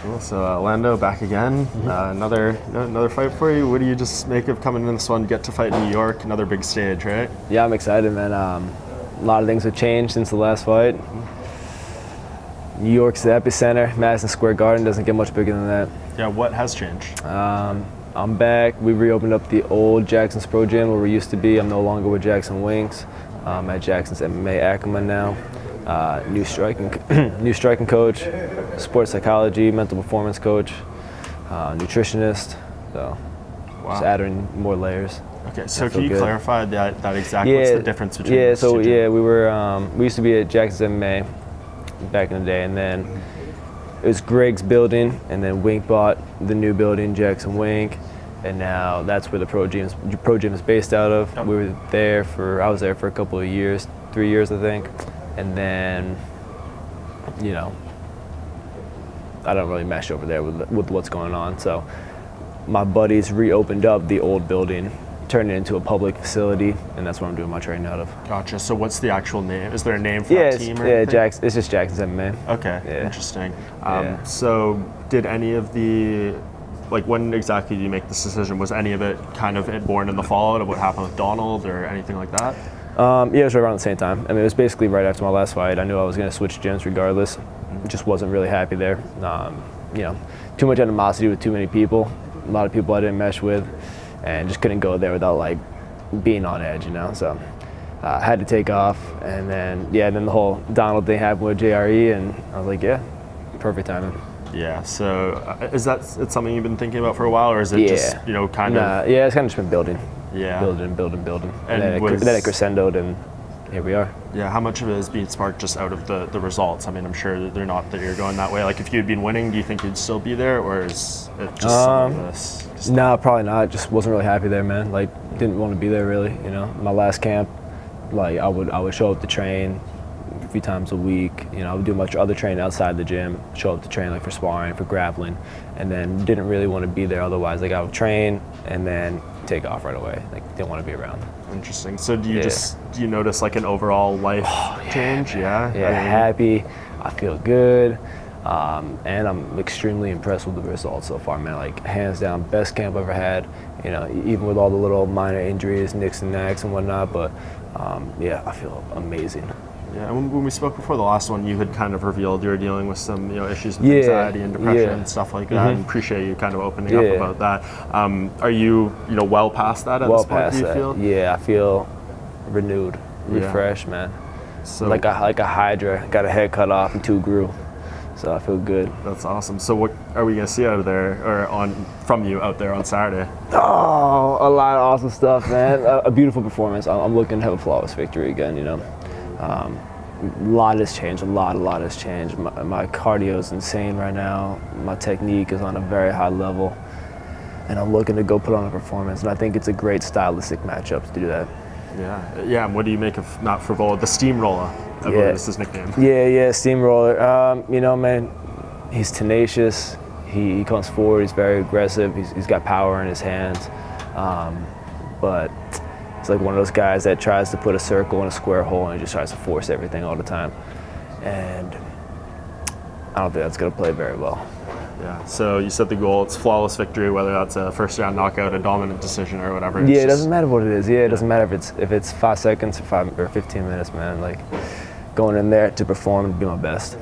Cool. So Lando, back again. Another fight for you. What do you just make of coming in this one? Get to fight in New York, another big stage, right? Yeah, I'm excited, man. A lot of things have changed since the last fight. New York's the epicenter. Madison Square Garden doesn't get much bigger than that. Yeah. What has changed? I'm back. We reopened up the old Jackson's Pro Gym where we used to be. I'm no longer with Jackson Wings. I'm at Jackson's MMA Acoma now. New striking coach, sports psychology, mental performance coach, nutritionist. So just adding more layers. Okay, so can you clarify that exactly? What's the difference between those two gyms? We used to be at Jackson's MMA back in the day, and then it was Greg's building, and then Wink bought the new building, Jackson Wink, and now that's where the Pro Gym is based out of. Yep. I was there for a couple of years, 3 years I think, and then, I don't really mesh over there with what's going on. So my buddies reopened up the old building, turned it into a public facility, and that's what I'm doing my training out of. Gotcha. So what's the actual name? Is there a name for that team? It's just Jackson's MMA. Okay, interesting. So did any of the, when exactly did you make this decision? Was any of it kind of born in the fallout of what happened with Donald or anything like that? It was right around the same time. I mean, it was basically right after my last fight. I knew I was going to switch gyms regardless. Just wasn't really happy there. Too much animosity with too many people. A lot of people I didn't mesh with, and just couldn't go there without being on edge, So I had to take off, and then the whole Donald thing happened with JRE, and I was like, perfect timing. Yeah. So is that something you've been thinking about for a while, or is it just kind of? Yeah, it's kind of just been building. Yeah. Building. And then it crescendoed, and here we are. Yeah. How much of it is being sparked just out of the results? I mean, I'm sure that they're not that you're going that way. If you'd been winning, do you think you'd still be there, or is it just some of this? No, probably not. Just wasn't really happy there, man. Didn't want to be there really. My last camp, I would show up to train a few times a week. I would do much other training outside the gym. Show up to train for sparring, for grappling, and then didn't really want to be there otherwise. I would train and then take off right away. Didn't want to be around. Interesting. So do you notice an overall life change? Yeah. Happy. I feel good. And I'm extremely impressed with the results so far, man. Hands down, best camp I've ever had. Even with all the little minor injuries, nicks and knacks and whatnot. But I feel amazing. Yeah, and when we spoke before the last one, you had kind of revealed you were dealing with some issues with anxiety and depression and stuff like that. And appreciate you kind of opening up about that. Are you well past that at this point? Do you feel? Yeah, I feel renewed, refreshed, man. So like a hydra, got a head cut off and 2 grew. So I feel good. That's awesome. So what are we gonna see out of there, or from you out there on Saturday? Oh, a lot of awesome stuff, man. A beautiful performance. I'm looking to have a flawless victory again. A lot has changed. A lot has changed. My cardio is insane right now. My technique is on a very high level, and I'm looking to go put on a performance. And I think it's a great stylistic matchup to do that. Yeah. And what do you make of Matt Frivola, the steamroller? I believe is his nickname. Yeah, steamroller. Man, he's tenacious. He comes forward. He's very aggressive. He's got power in his hands, but it's one of those guys that tries to put a circle in a square hole and just tries to force everything all the time. And I don't think that's going to play very well. Yeah, so you set the goal, it's flawless victory, whether that's a first round knockout, a dominant decision, or whatever. It doesn't matter what it is. It doesn't matter if it's 5 seconds or 15 minutes, man. Going in there to perform and be my best.